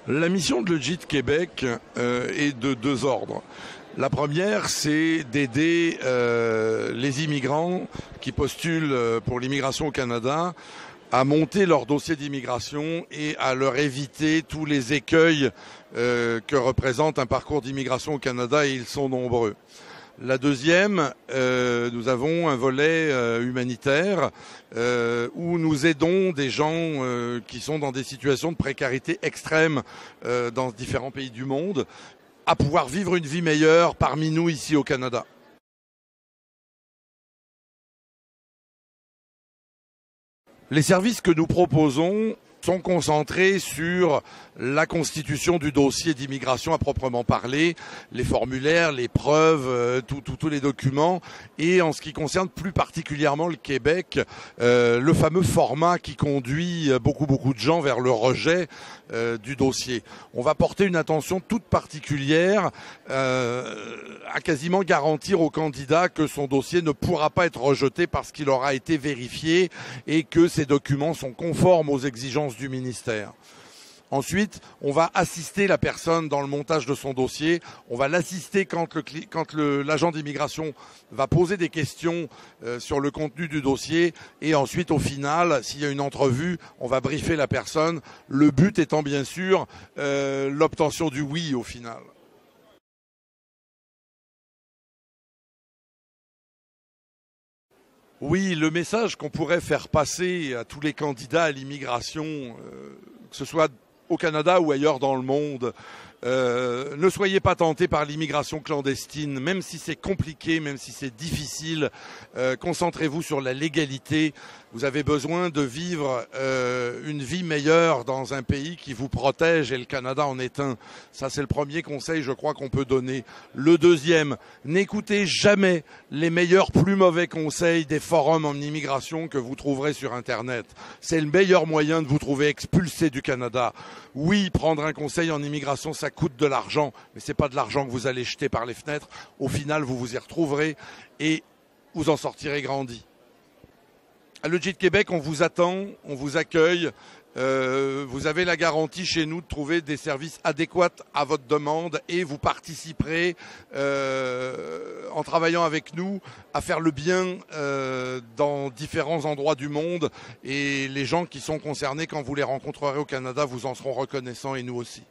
La mission de Legit Québec est de deux ordres. La première, c'est d'aider les immigrants qui postulent pour l'immigration au Canada à monter leur dossier d'immigration et à leur éviter tous les écueils que représente un parcours d'immigration au Canada, et ils sont nombreux. La deuxième, nous avons un volet humanitaire où nous aidons des gens qui sont dans des situations de précarité extrême dans différents pays du monde à pouvoir vivre une vie meilleure parmi nous ici au Canada. Les services que nous proposons sont concentrés sur la constitution du dossier d'immigration à proprement parler, les formulaires, les preuves, tous les documents, et en ce qui concerne plus particulièrement le Québec, le fameux format qui conduit beaucoup de gens vers le rejet du dossier. On va porter une attention toute particulière à quasiment garantir au candidat que son dossier ne pourra pas être rejeté parce qu'il aura été vérifié et que ses documents sont conformes aux exigences du ministère. Ensuite, on va assister la personne dans le montage de son dossier. On va l'assister quand l'agent d'immigration va poser des questions sur le contenu du dossier. Et ensuite, au final, s'il y a une entrevue, on va briefer la personne. Le but étant bien sûr l'obtention du oui au final. Oui, le message qu'on pourrait faire passer à tous les candidats à l'immigration, que ce soit au Canada ou ailleurs dans le monde, ne soyez pas tentés par l'immigration clandestine, même si c'est compliqué, même si c'est difficile. Concentrez-vous sur la légalité. Vous avez besoin de vivre une vie meilleure dans un pays qui vous protège, et le Canada en est un. Ça, c'est le premier conseil, je crois, qu'on peut donner. Le deuxième, n'écoutez jamais les meilleurs, plus mauvais conseils des forums en immigration que vous trouverez sur Internet. C'est le meilleur moyen de vous trouver expulsé du Canada. Oui, prendre un conseil en immigration, ça coûte de l'argent, mais c'est pas de l'argent que vous allez jeter par les fenêtres. Au final, vous vous y retrouverez et vous en sortirez grandi. À Legit Québec, on vous attend, on vous accueille. Vous avez la garantie chez nous de trouver des services adéquats à votre demande, et vous participerez en travaillant avec nous à faire le bien dans différents endroits du monde, et les gens qui sont concernés, quand vous les rencontrerez au Canada, vous en seront reconnaissants, et nous aussi.